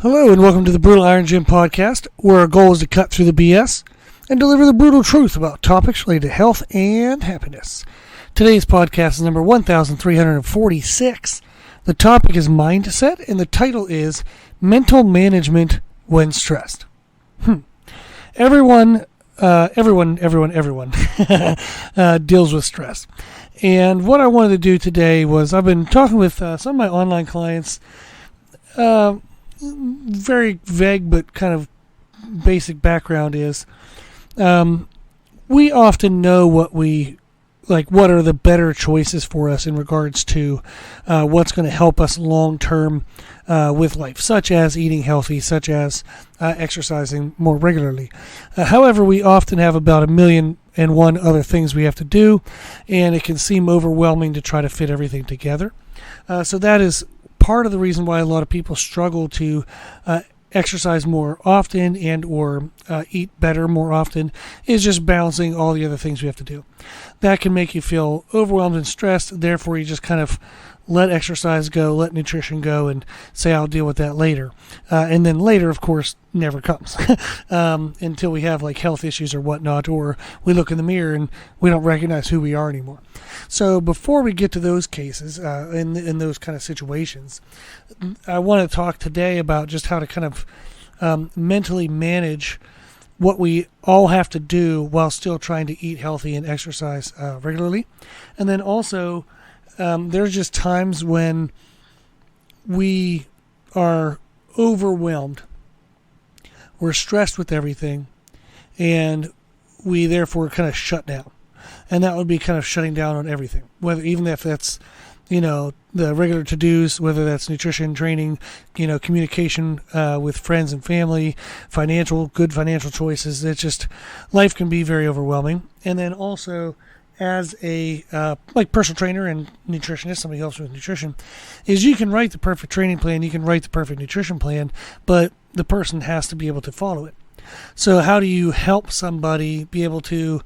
Hello and welcome to the Brutal Iron Gym podcast, where our goal is to cut through the BS and deliver the brutal truth about topics related to health and happiness. Today's podcast is number 1346. The topic is mindset, and the title is Mental Management When Stressed. Everyone deals with stress. And what I wanted to do today was I've been talking with some of my online clients, very vague but kind of basic background is we often know what are the better choices for us in regards to what's going to help us long term with life, such as eating healthy, such as exercising more regularly. However, we often have about 1,000,001 other things we have to do, and it can seem overwhelming to try to fit everything together. So that is part of the reason why a lot of people struggle to exercise more often and or eat better more often is just balancing all the other things we have to do. That can make you feel overwhelmed and stressed. Therefore, you just kind of let exercise go, let nutrition go, and say, I'll deal with that later. And then later, of course, never comes until we have like health issues or whatnot, or we look in the mirror and we don't recognize who we are anymore. So before we get to those cases, in those kind of situations, I want to talk today about just how to kind of mentally manage what we all have to do while still trying to eat healthy and exercise regularly. And then also, there's just times when we are overwhelmed, we're stressed with everything, and we therefore kind of shut down. And that would be kind of shutting down on everything, whether even if that's, the regular to-dos, whether that's nutrition, training, communication with friends and family, good financial choices. It's just, life can be very overwhelming. And then also, as a personal trainer and nutritionist, somebody who helps with nutrition, is you can write the perfect training plan, you can write the perfect nutrition plan, but the person has to be able to follow it. So how do you help somebody be able to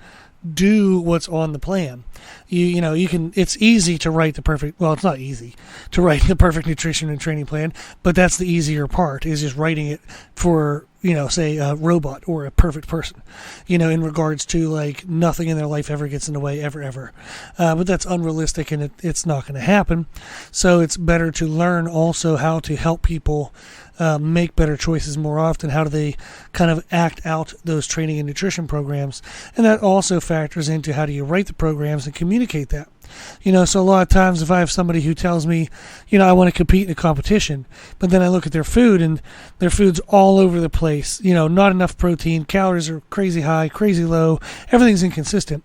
do what's on the plan? You can, it's easy to write it's not easy to write the perfect nutrition and training plan, but that's the easier part, is just writing it for, say a robot or a perfect person, in regards to like nothing in their life ever gets in the way ever. But that's unrealistic and it's not going to happen. So it's better to learn also how to help people make better choices more often. How do they kind of act out those training and nutrition programs? And that also factors into how do you write the programs and communicate that. So a lot of times if I have somebody who tells me, I want to compete in a competition, but then I look at their food and their food's all over the place, not enough protein, calories are crazy high, crazy low, everything's inconsistent.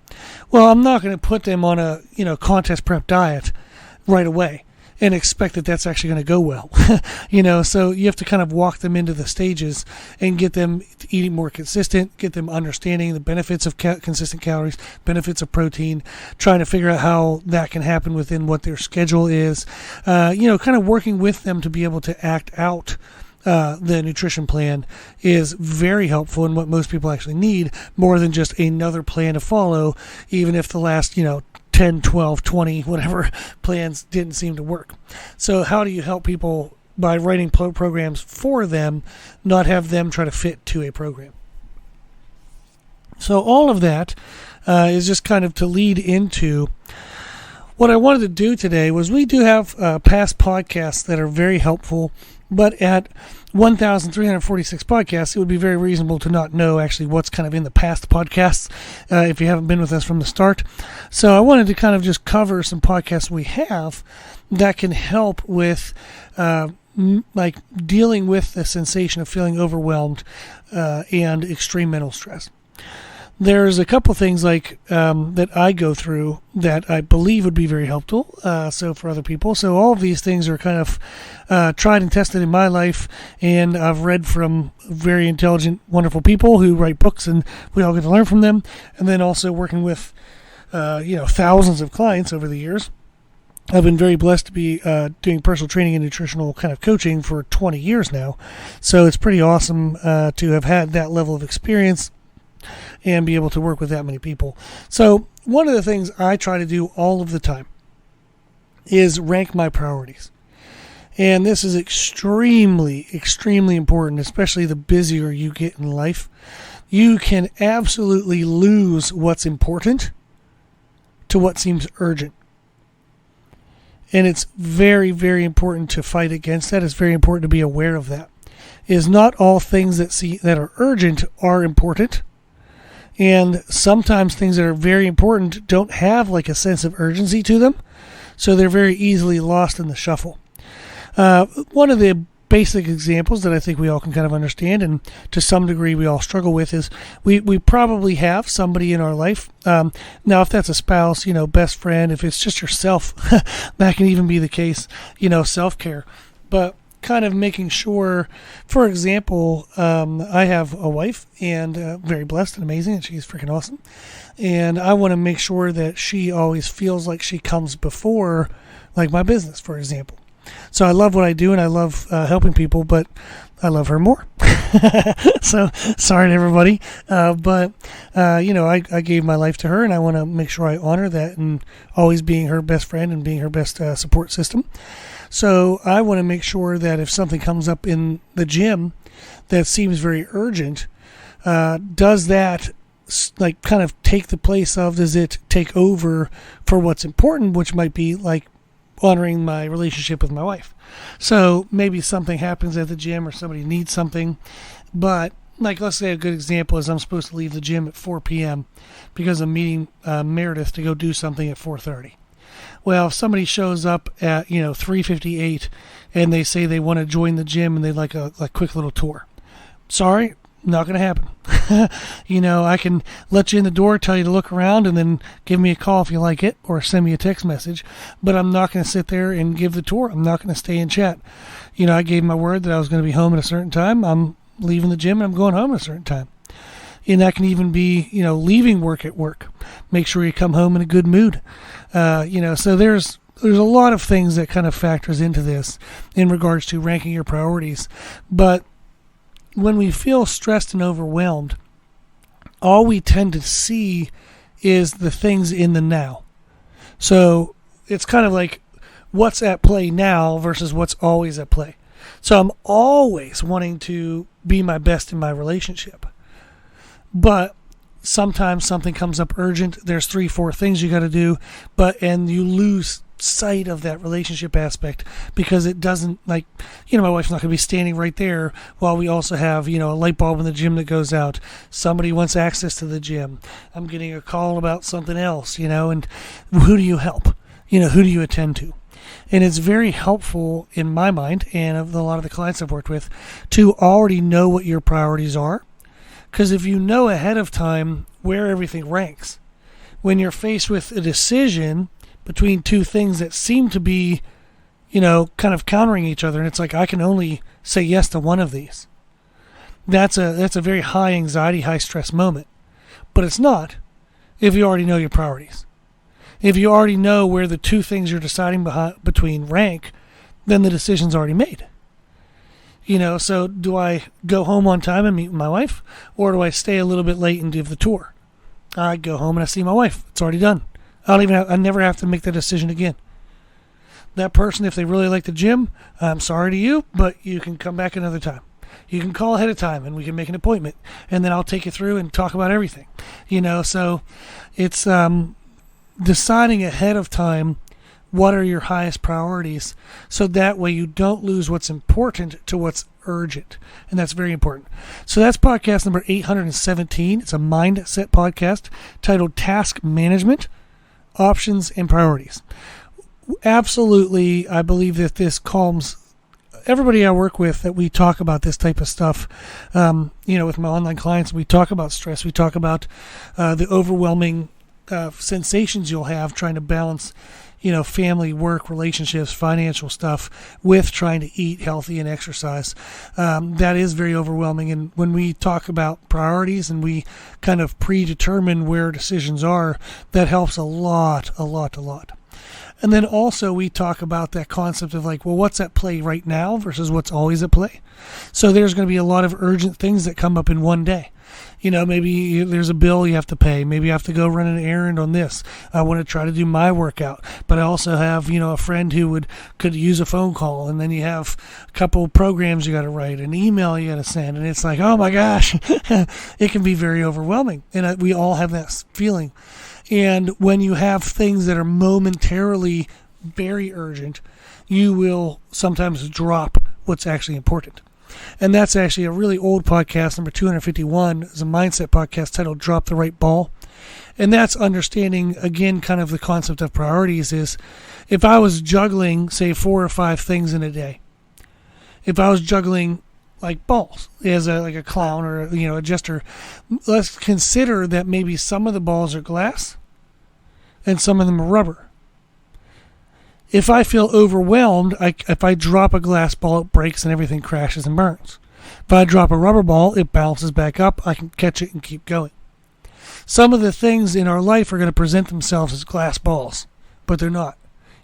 Well, I'm not going to put them on a, contest prep diet right away and expect that that's actually going to go well. So you have to kind of walk them into the stages and get them eating more consistent, get them understanding the benefits of consistent calories, benefits of protein, trying to figure out how that can happen within what their schedule is, kind of working with them to be able to act out the nutrition plan is very helpful, and what most people actually need, more than just another plan to follow, even if the last, 10, 12, 20, whatever plans didn't seem to work. So how do you help people by writing programs for them, not have them try to fit to a program? So all of that is just kind of to lead into what I wanted to do today. Was we do have past podcasts that are very helpful, but at 1,346 podcasts, it would be very reasonable to not know actually what's kind of in the past podcasts if you haven't been with us from the start. So I wanted to kind of just cover some podcasts we have that can help with dealing with the sensation of feeling overwhelmed and extreme mental stress. There's a couple things that I go through that I believe would be very helpful so for other people. So all of these things are kind of tried and tested in my life, and I've read from very intelligent, wonderful people who write books, and we all get to learn from them. And then also working with thousands of clients over the years. I've been very blessed to be doing personal training and nutritional kind of coaching for 20 years now. So it's pretty awesome to have had that level of experience and be able to work with that many people. So one of the things I try to do all of the time is rank my priorities. And this is extremely, extremely important, especially the busier you get in life. You can absolutely lose what's important to what seems urgent. And it's very, very important to fight against that. It's very important to be aware of that. Is not all things that are urgent are important. And sometimes things that are very important don't have like a sense of urgency to them. So they're very easily lost in the shuffle. One of the basic examples that I think we all can kind of understand, and to some degree we all struggle with, is we probably have somebody in our life. Now, if that's a spouse, best friend, if it's just yourself, that can even be the case, self-care. But kind of making sure, for example, I have a wife, and very blessed and amazing, and she's freaking awesome. And I want to make sure that she always feels like she comes before, like my business, for example. So I love what I do, and I love helping people, but I love her more. So sorry to everybody. But I gave my life to her, and I want to make sure I honor that, and always being her best friend and being her best support system. So I want to make sure that if something comes up in the gym that seems very urgent, does that like kind of take the place of, does it take over for what's important, which might be like honoring my relationship with my wife. So maybe something happens at the gym or somebody needs something, but like, let's say a good example is I'm supposed to leave the gym at 4 p.m. because I'm meeting Meredith to go do something at 4:30. Well, if somebody shows up at 3:58 and they say they want to join the gym and they'd like a quick little tour, sorry, not going to happen. I can let you in the door, tell you to look around, and then give me a call if you like it, or send me a text message. But I'm not going to sit there and give the tour. I'm not going to stay and chat. I gave my word that I was going to be home at a certain time. I'm leaving the gym and I'm going home at a certain time. And that can even be, leaving work at work. Make sure you come home in a good mood. So there's a lot of things that kind of factors into this in regards to ranking your priorities. But when we feel stressed and overwhelmed, all we tend to see is the things in the now. So it's kind of like what's at play now versus what's always at play. So I'm always wanting to be my best in my relationship. But sometimes something comes up urgent. There's 3-4 things you got to do, and you lose sight of that relationship aspect because it doesn't, like, my wife's not going to be standing right there while we also have, a light bulb in the gym that goes out. Somebody wants access to the gym. I'm getting a call about something else, and who do you help? Who do you attend to? And it's very helpful in my mind, and of a lot of the clients I've worked with, to already know what your priorities are. Because if you know ahead of time where everything ranks, when you're faced with a decision between two things that seem to be, kind of countering each other, and it's like, I can only say yes to one of these. That's a very high anxiety, high stress moment. But it's not if you already know your priorities. If you already know where the two things you're deciding between rank, then the decision's already made. So do I go home on time and meet with my wife, or do I stay a little bit late and give the tour? I go home and I see my wife. It's already done. I never have to make that decision again. That person, if they really like the gym, I'm sorry to you, but you can come back another time. You can call ahead of time and we can make an appointment, and then I'll take you through and talk about everything. So it's deciding ahead of time what are your highest priorities, so that way you don't lose what's important to what's urgent. And that's very important. So that's podcast number 817. It's a mindset podcast titled Task Management, Options, and Priorities. Absolutely, I believe that this calms everybody I work with, that we talk about this type of stuff. With my online clients, we talk about stress. We talk about the overwhelming sensations you'll have trying to balance family, work, relationships, financial stuff with trying to eat healthy and exercise. That is very overwhelming. And when we talk about priorities and we kind of predetermine where decisions are, that helps a lot. And then also we talk about that concept of like, well, what's at play right now versus what's always at play. So there's going to be a lot of urgent things that come up in one day. Maybe there's a bill you have to pay. Maybe you have to go run an errand on this. I want to try to do my workout, but I also have, a friend who could use a phone call, and then you have a couple of programs you got to write, an email you got to send, and it's like, oh my gosh, it can be very overwhelming, and we all have that feeling. And when you have things that are momentarily very urgent, you will sometimes drop what's actually important. And that's actually a really old podcast, number 251, is a mindset podcast titled Drop the Right Ball. And that's understanding, again, kind of the concept of priorities is if I was juggling, say, 4 or 5 things in a day, if I was juggling like balls as a clown or, a jester, let's consider that maybe some of the balls are glass and some of them are rubber. If I feel overwhelmed, if I drop a glass ball, it breaks and everything crashes and burns. If I drop a rubber ball, it bounces back up. I can catch it and keep going. Some of the things in our life are going to present themselves as glass balls, but they're not.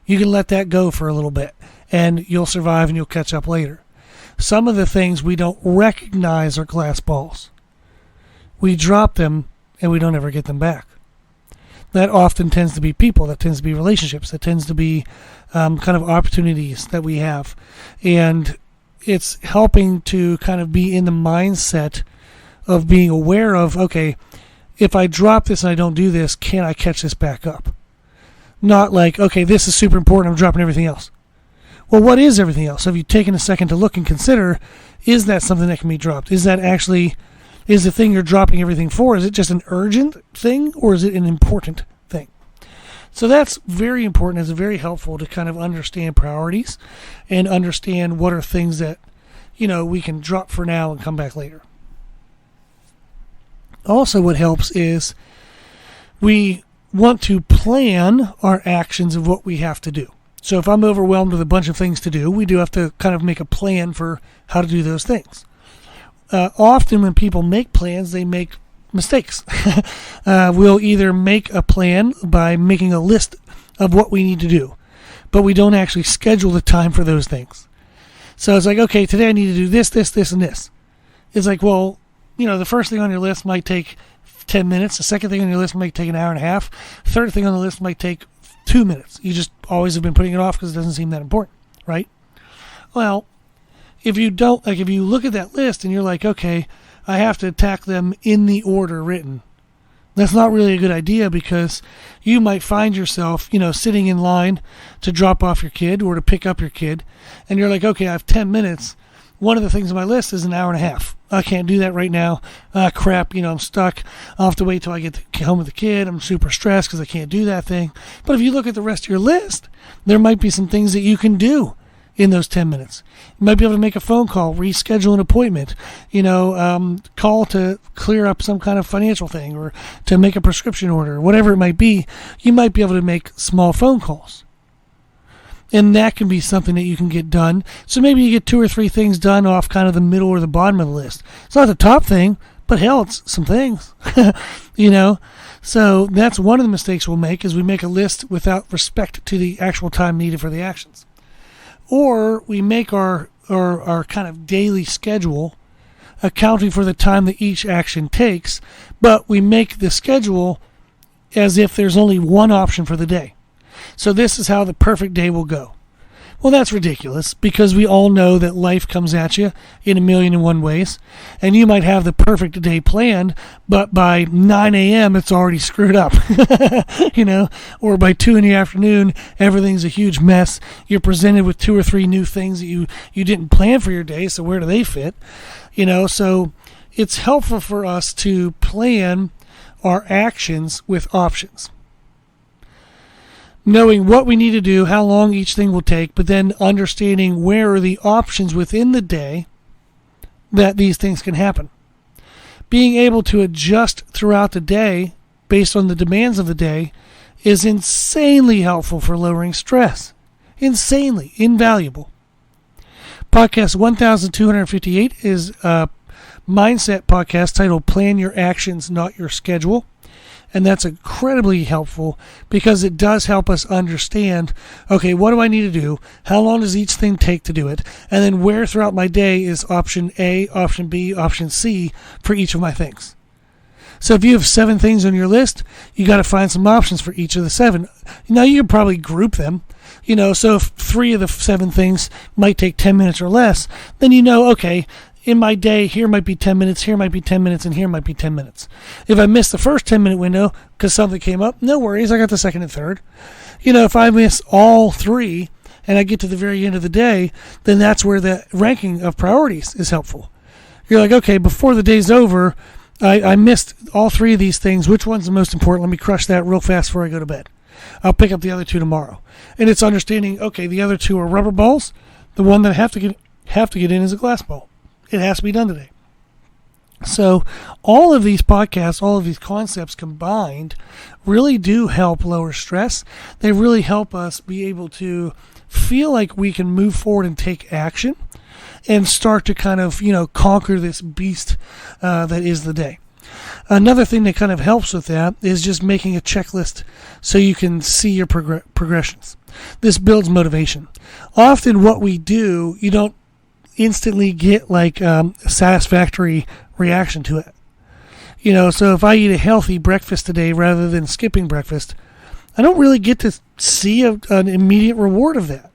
You can let that go for a little bit, and you'll survive and you'll catch up later. Some of the things we don't recognize are glass balls. We drop them, and we don't ever get them back. That often tends to be people, that tends to be relationships, that tends to be kind of opportunities that we have. And it's helping to kind of be in the mindset of being aware of, okay, if I drop this and I don't do this, can I catch this back up? Not like, okay, this is super important, I'm dropping everything else. Well, what is everything else? Have you taken a second to look and consider, is that something that can be dropped? Is that actually... Is the thing you're dropping everything for, is it just an urgent thing or is it an important thing? So that's very important. It's very helpful to kind of understand priorities and understand what are things that, we can drop for now and come back later. Also, what helps is we want to plan our actions of what we have to do. So if I'm overwhelmed with a bunch of things to do, we do have to kind of make a plan for how to do those things. Often when people make plans, they make mistakes. We'll either make a plan by making a list of what we need to do, but we don't actually schedule the time for those things. So it's like, okay, today I need to do this, this, this, and this. It's like, well, the first thing on your list might take 10 minutes. The second thing on your list might take an hour and a half. Third thing on the list might take 2 minutes. You just always have been putting it off because it doesn't seem that important, right? Well, if you look at that list and you're like, okay, I have to attack them in the order written, that's not really a good idea because you might find yourself, sitting in line to drop off your kid or to pick up your kid, and you're like, okay, I have 10 minutes. One of the things on my list is an hour and a half. I can't do that right now. Crap, I'm stuck. I'll have to wait till I get home with the kid. I'm super stressed because I can't do that thing. But if you look at the rest of your list, there might be some things that you can do in those 10 minutes. You might be able to make a phone call, reschedule an appointment, call to clear up some kind of financial thing or to make a prescription order, whatever it might be. You might be able to make small phone calls. And that can be something that you can get done. So maybe you get 2 or 3 things done off kind of the middle or the bottom of the list. It's not the top thing, but hell, it's some things, So that's one of the mistakes we'll make is we make a list without respect to the actual time needed for the actions. Or we make our kind of daily schedule accounting for the time that each action takes, but we make the schedule as if there's only one option for the day. So this is how the perfect day will go. Well, that's ridiculous because we all know that life comes at you in 1,000,001 ways, and you might have the perfect day planned, but by 9 a.m. it's already screwed up, or by 2 in the afternoon everything's a huge mess. You're presented with 2 or 3 new things that you didn't plan for your day, so where do they fit? So it's helpful for us to plan our actions with options. Knowing what we need to do, how long each thing will take, but then understanding where are the options within the day that these things can happen. Being able to adjust throughout the day based on the demands of the day is insanely helpful for lowering stress. Insanely invaluable. Podcast 1258 is a mindset podcast titled Plan Your Actions, Not Your Schedule. And that's incredibly helpful because it does help us understand, okay, what do I need to do? How long does each thing take to do it? And then where throughout my day is option A, option B, option C for each of my things. So if you have 7 things on your list, you got to find some options for each of the 7. Now you can probably group them, so if 3 of the 7 things might take 10 minutes or less, then okay, in my day, here might be 10 minutes, here might be 10 minutes, and here might be 10 minutes. If I miss the first 10-minute window because something came up, no worries, I got the second and third. If I miss all 3 and I get to the very end of the day, then that's where the ranking of priorities is helpful. You're like, okay, before the day's over, I missed all 3 of these things. Which one's the most important? Let me crush that real fast before I go to bed. I'll pick up the other 2 tomorrow. And it's understanding, okay, the other 2 are rubber balls. The one that I have to get in is a glass ball. It has to be done today. So all of these podcasts, all of these concepts combined really do help lower stress. They really help us be able to feel like we can move forward and take action and start to kind of, conquer this beast that is the day. Another thing that kind of helps with that is just making a checklist so you can see your progressions. This builds motivation. Often what we do, you don't instantly get like a satisfactory reaction to it. So if I eat a healthy breakfast today rather than skipping breakfast, I don't really get to see an immediate reward of that.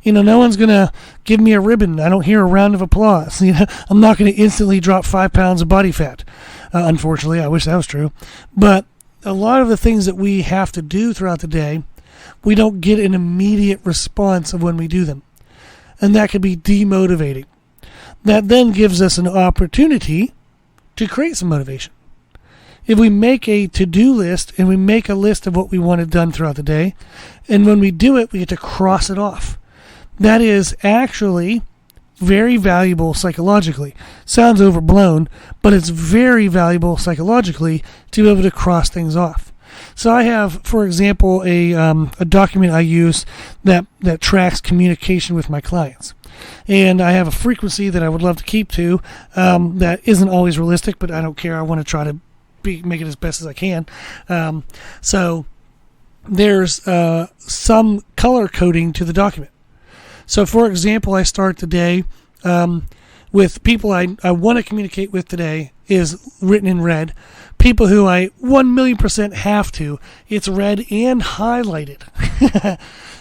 No one's going to give me a ribbon. I don't hear a round of applause. I'm not going to instantly drop 5 pounds of body fat. Unfortunately, I wish that was true. But a lot of the things that we have to do throughout the day, we don't get an immediate response of when we do them. And that could be demotivating. That then gives us an opportunity to create some motivation. If we make a to-do list and we make a list of what we want done throughout the day, and when we do it, we get to cross it off. That is actually very valuable psychologically. Sounds overblown, but it's very valuable psychologically to be able to cross things off. So I have, for example, a document I use that tracks communication with my clients. And I have a frequency that I would love to keep to that isn't always realistic, but I don't care. I want to try to make it as best as I can. So there's some color coding to the document. So, for example, I start the day with people I want to communicate with today is written in red. People who I 1,000,000% have to, it's red and highlighted.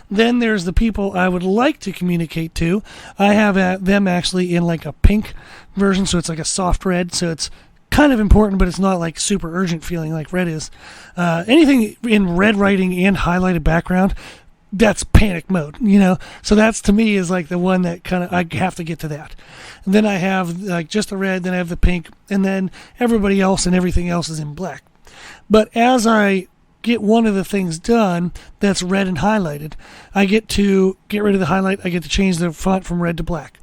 Then there's the people I would like to communicate to. I have them actually in like a pink version, so it's like a soft red, so it's kind of important, but it's not like super urgent feeling like red is. Anything in red writing and highlighted background, that's panic mode, So that's, to me, is like the one that kind of, I have to get to that. And then I have like just the red, then I have the pink, and then everybody else and everything else is in black. But as I get one of the things done that's red and highlighted, I get to get rid of the highlight, I get to change the font from red to black.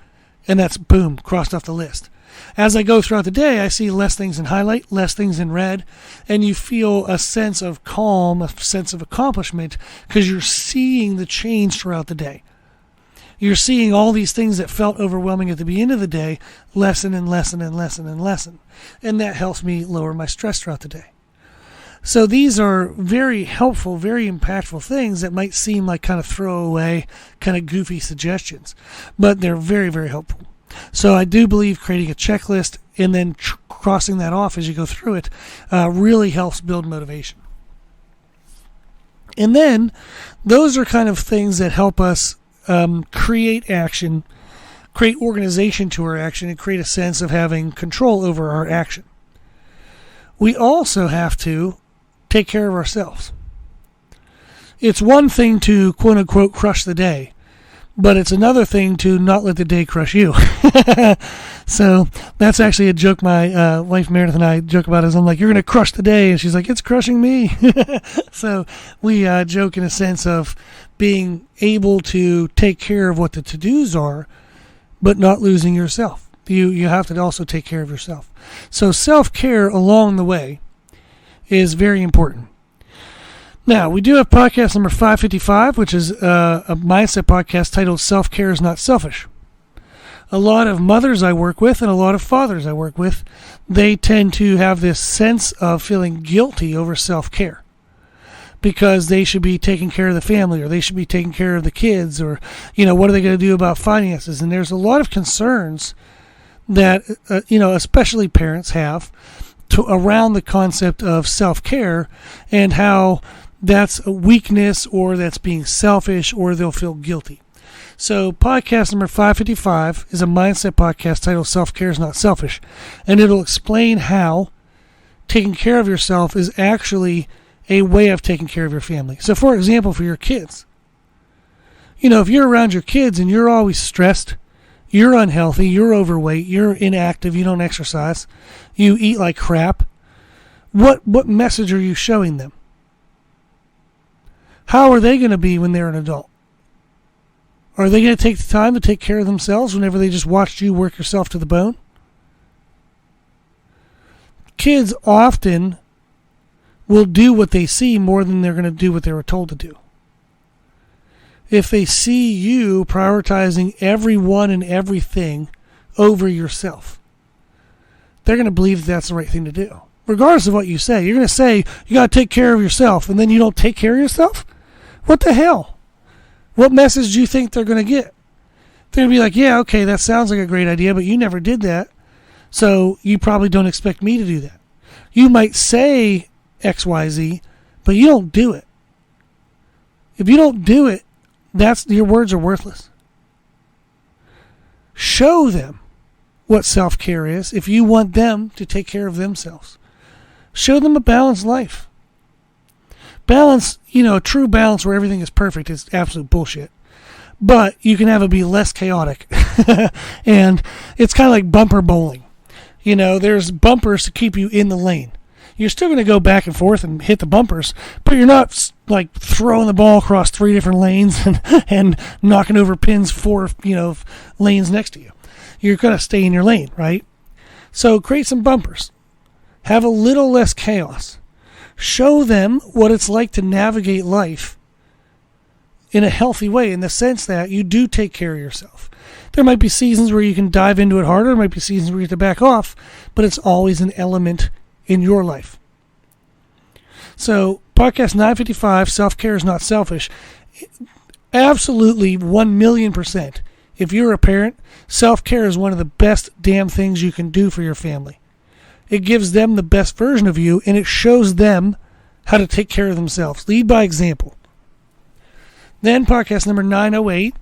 And that's, boom, crossed off the list. As I go throughout the day, I see less things in highlight, less things in red, and you feel a sense of calm, a sense of accomplishment, because you're seeing the change throughout the day. You're seeing all these things that felt overwhelming at the beginning of the day lessen and lessen and lessen and lessen. And that helps me lower my stress throughout the day. So these are very helpful, very impactful things that might seem like kind of throwaway, kind of goofy suggestions, but they're very, very helpful. So I do believe creating a checklist and then crossing that off as you go through it really helps build motivation. And then those are kind of things that help us create action, create organization to our action, and create a sense of having control over our action. We also have to take care of ourselves. It's one thing to quote-unquote crush the day, but it's another thing to not let the day crush you. So that's actually a joke my wife Meredith and I joke about. Is I'm like, you're going to crush the day, and she's like, it's crushing me. So we joke in a sense of being able to take care of what the to-dos are, but not losing yourself. You have to also take care of yourself. So self-care along the way is very important. Now, we do have podcast number 555, which is a mindset podcast titled Self-Care is Not Selfish. A lot of mothers I work with and a lot of fathers I work with, they tend to have this sense of feeling guilty over self-care because they should be taking care of the family or they should be taking care of the kids or, what are they going to do about finances? And there's a lot of concerns that, especially parents have around the concept of self-care and how that's a weakness or that's being selfish or they'll feel guilty. So podcast number 555 is a mindset podcast titled Self-Care is Not Selfish, and it'll explain how taking care of yourself is actually a way of taking care of your family. So for example, for your kids, if you're around your kids and you're always stressed, you're unhealthy, you're overweight, you're inactive, you don't exercise, you eat like crap, what message are you showing them? How are they going to be when they're an adult? Are they going to take the time to take care of themselves whenever they just watched you work yourself to the bone? Kids often will do what they see more than they're going to do what they were told to do. If they see you prioritizing everyone and everything over yourself, they're going to believe that's the right thing to do. Regardless of what you say, you're going to say you got to take care of yourself and then you don't take care of yourself? What the hell? What message do you think they're going to get? They're going to be like, yeah, okay, that sounds like a great idea, but you never did that, so you probably don't expect me to do that. You might say XYZ, but you don't do it. If you don't do it, your words are worthless. Show them what self-care is if you want them to take care of themselves. Show them a balanced life. Balance, true balance where everything is perfect is absolute bullshit. But you can have it be less chaotic. And it's kind of like bumper bowling. There's bumpers to keep you in the lane. You're still going to go back and forth and hit the bumpers, but you're not like throwing the ball across 3 different lanes and knocking over pins 4, lanes next to you. You're going to stay in your lane, right? So create some bumpers. Have a little less chaos. Show them what it's like to navigate life in a healthy way, in the sense that you do take care of yourself. There might be seasons where you can dive into it harder. There might be seasons where you have to back off, but it's always an element in your life. So, podcast 955, Self-Care is Not Selfish. Absolutely 1,000,000%. If you're a parent, self-care is one of the best damn things you can do for your family. It gives them the best version of you, and it shows them how to take care of themselves. Lead by example. Then podcast number 908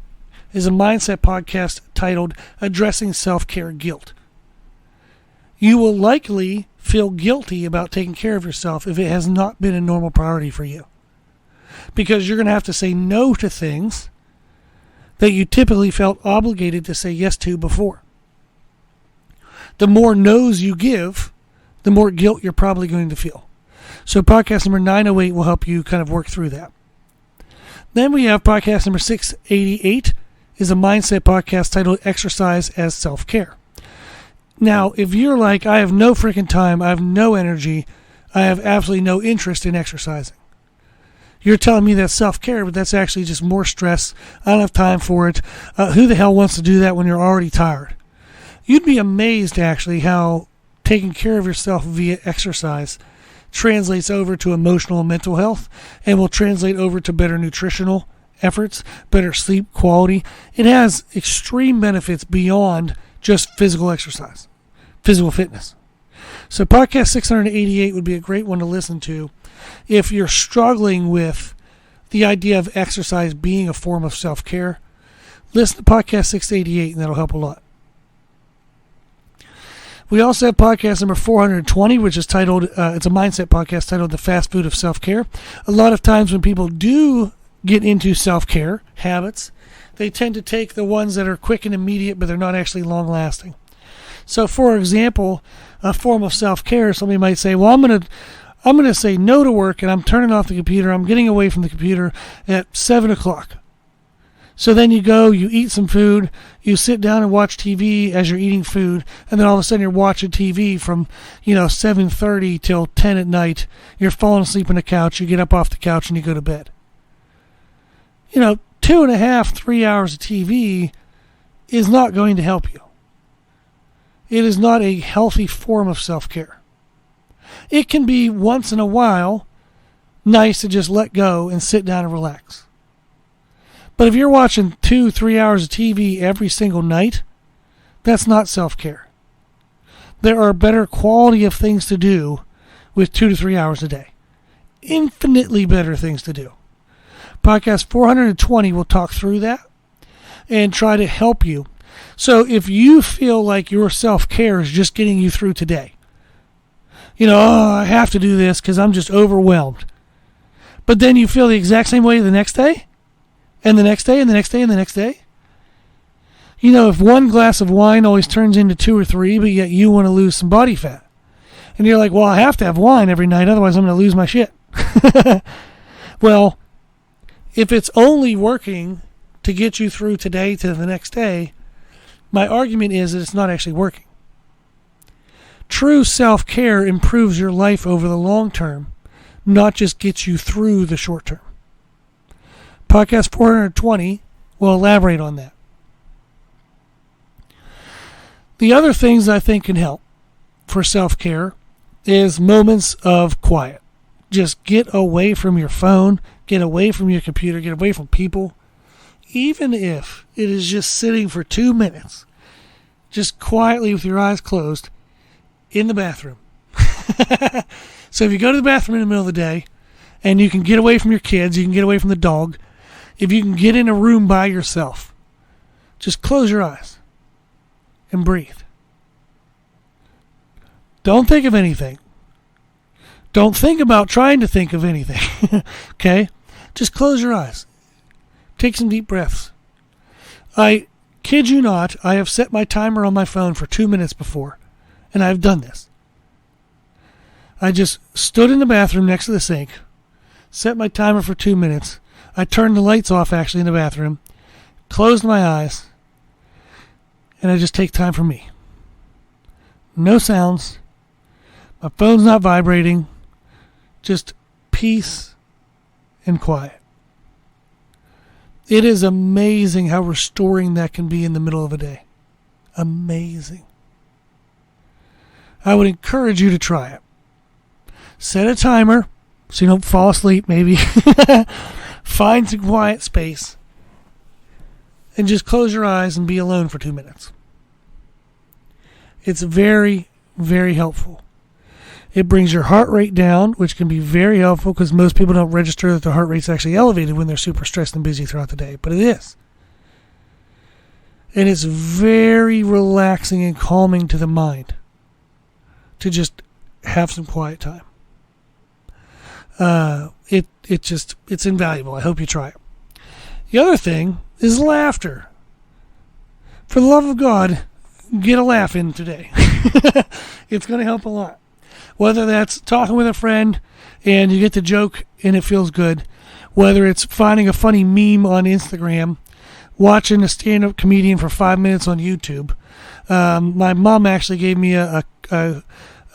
is a mindset podcast titled Addressing Self-Care Guilt. You will likely feel guilty about taking care of yourself if it has not been a normal priority for you, because you're going to have to say no to things that you typically felt obligated to say yes to before. The more no's you give, the more guilt you're probably going to feel. So podcast number 908 will help you kind of work through that. Then we have podcast number 688 is a mindset podcast titled Exercise as Self-Care. Now, if you're like, I have no freaking time, I have no energy, I have absolutely no interest in exercising. You're telling me that's self-care, but that's actually just more stress. I don't have time for it. Who the hell wants to do that when you're already tired? You'd be amazed, actually, how taking care of yourself via exercise translates over to emotional and mental health, and will translate over to better nutritional efforts, better sleep quality. It has extreme benefits beyond just physical exercise, physical fitness. So podcast 688 would be a great one to listen to if you're struggling with the idea of exercise being a form of self-care. Listen to podcast 688, and that'll help a lot. We also have podcast number 420, which is titled, it's a mindset podcast titled The Fast Food of Self-Care. A lot of times when people do get into self-care habits, they tend to take the ones that are quick and immediate, but they're not actually long-lasting. So, for example, a form of self-care, somebody might say, well, I'm going to say no to work, and I'm turning off the computer. I'm getting away from the computer at 7 o'clock. So then you go, you eat some food, you sit down and watch TV as you're eating food, and then all of a sudden you're watching TV from, 7:30 till 10 at night. You're falling asleep on the couch, you get up off the couch, and you go to bed. 2.5, 3 hours of TV is not going to help you. It is not a healthy form of self-care. It can be once in a while nice to just let go and sit down and relax. But if you're watching 2-3 hours of TV every single night, that's not self-care. There are better quality of things to do with 2 to 3 hours a day. Infinitely better things to do. Podcast 420 will talk through that and try to help you. So if you feel like your self-care is just getting you through today, I have to do this because I'm just overwhelmed. But then you feel the exact same way the next day, and the next day, and the next day, and the next day. If one glass of wine always turns into 2 or 3, but yet you want to lose some body fat. And you're like, well, I have to have wine every night, otherwise I'm going to lose my shit. Well, if it's only working to get you through today to the next day, my argument is that it's not actually working. True self-care improves your life over the long term, not just gets you through the short term. Podcast 420 will elaborate on that. The other things I think can help for self-care is moments of quiet. Just get away from your phone, get away from your computer, get away from people. Even if it is just sitting for 2 minutes, just quietly with your eyes closed in the bathroom. So if you go to the bathroom in the middle of the day and you can get away from your kids, you can get away from the dog, if you can get in a room by yourself, just close your eyes and breathe. Don't think of anything. Don't think about trying to think of anything. Okay? Just close your eyes. Take some deep breaths. I kid you not, I have set my timer on my phone for 2 minutes before, and I've done this. I just stood in the bathroom next to the sink, set my timer for 2 minutes. I turned the lights off actually in the bathroom, closed my eyes, and I just take time for me. No sounds. My phone's not vibrating. Just peace and quiet. It is amazing how restoring that can be in the middle of a day. Amazing. I would encourage you to try it. Set a timer so you don't fall asleep maybe. Find some quiet space and just close your eyes and be alone for 2 minutes. It's very, very helpful. It brings your heart rate down, which can be very helpful because most people don't register that their heart rate's actually elevated when they're super stressed and busy throughout the day, but it is. And it's very relaxing and calming to the mind to just have some quiet time. It's invaluable. I hope you try it. The other thing is laughter. For the love of God, get a laugh in today. It's going to help a lot. Whether that's talking with a friend and you get the joke and it feels good, whether it's finding a funny meme on Instagram, watching a stand-up comedian for 5 minutes on YouTube. My mom actually gave me a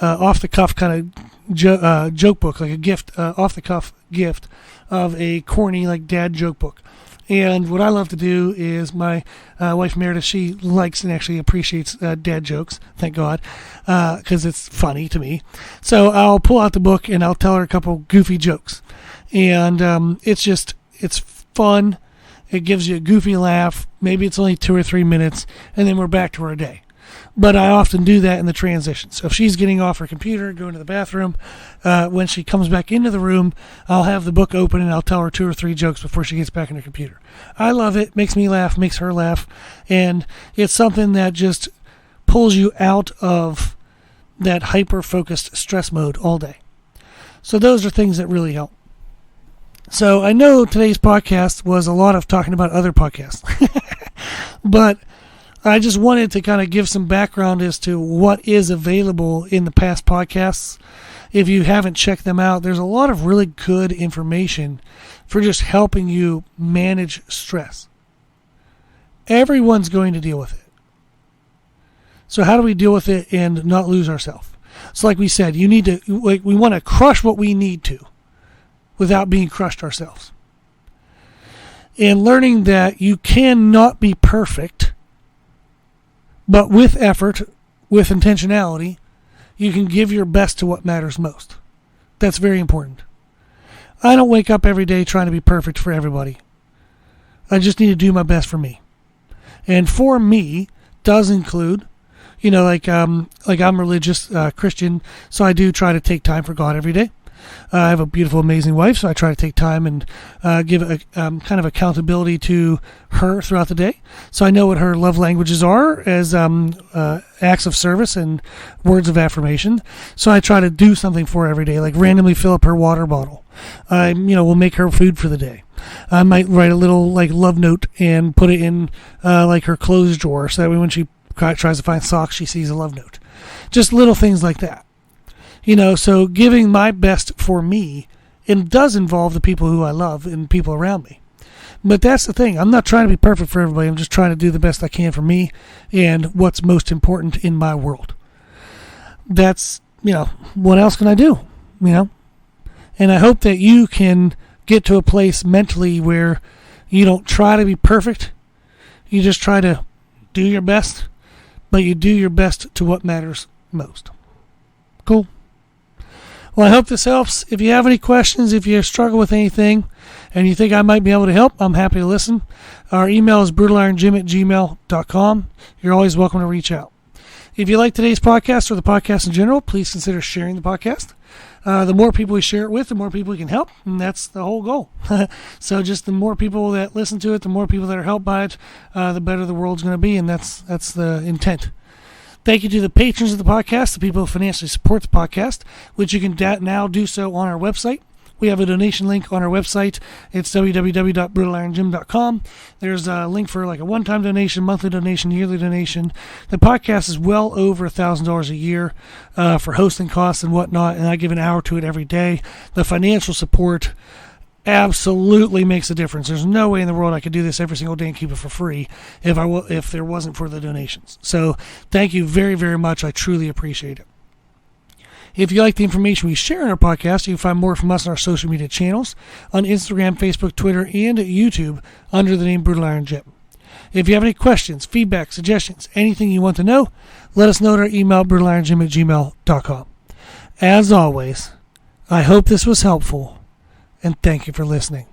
off-the-cuff kind of joke book, like a gift, off-the-cuff gift of a corny like dad joke book. And what I love to do is my wife Meredith, she likes and actually appreciates dad jokes, thank God, because it's funny to me. So I'll pull out the book and I'll tell her a couple goofy jokes. And it's fun. It gives you a goofy laugh. Maybe it's only 2 or 3 minutes, and then we're back to our day. But I often do that in the transition. So if she's getting off her computer, going to the bathroom, when she comes back into the room, I'll have the book open and I'll tell her 2 or 3 jokes before she gets back on her computer. I love it. Makes me laugh, makes her laugh. And it's something that just pulls you out of that hyper-focused stress mode all day. So those are things that really help. So I know today's podcast was a lot of talking about other podcasts. But I just wanted to kind of give some background as to what is available in the past podcasts. If you haven't checked them out, there's a lot of really good information for just helping you manage stress. Everyone's going to deal with it. So how do we deal with it and not lose ourselves? So like we said, we want to crush what we need to without being crushed ourselves. And learning that you cannot be perfect But with effort, with intentionality, you can give your best to what matters most. That's very important. I don't wake up every day trying to be perfect for everybody. I just need to do my best for me. And for me does include, like I'm religious Christian, so I do try to take time for God every day. I have a beautiful, amazing wife, so I try to take time and give kind of accountability to her throughout the day. So I know what her love languages are as acts of service and words of affirmation. So I try to do something for her every day, like randomly fill up her water bottle. We'll make her food for the day. I might write a little love note and put it in her clothes drawer, so that way when she tries to find socks, she sees a love note. Just little things like that. So giving my best for me, it does involve the people who I love and people around me. But that's the thing. I'm not trying to be perfect for everybody. I'm just trying to do the best I can for me and what's most important in my world. That's, what else can I do? And I hope that you can get to a place mentally where you don't try to be perfect. You just try to do your best, but you do your best to what matters most. Cool. Well, I hope this helps. If you have any questions, if you struggle with anything, and you think I might be able to help, I'm happy to listen. Our email is brutalirongym@gmail.com. You're always welcome to reach out. If you like today's podcast or the podcast in general, please consider sharing the podcast. The more people we share it with, the more people we can help, and that's the whole goal. So just the more people that listen to it, the more people that are helped by it, the better the world's going to be, and that's the intent. Thank you to the patrons of the podcast, the people who financially support the podcast, which you can now do so on our website. We have a donation link on our website. It's www.brutalirongym.com. There's a link for a one-time donation, monthly donation, yearly donation. The podcast is well over $1,000 a year for hosting costs and whatnot, and I give an hour to it every day. The financial support absolutely makes a difference. There's no way in the world I could do this every single day and keep it for free if there wasn't for the donations. So thank you very, very much. I truly appreciate it. If you like the information we share in our podcast, you can find more from us on our social media channels on Instagram, Facebook, Twitter, and YouTube under the name Brutal Iron Gym. If you have any questions, feedback, suggestions, anything you want to know, let us know at our email, brutalirongym@gmail.com. As always, I hope this was helpful, and thank you for listening.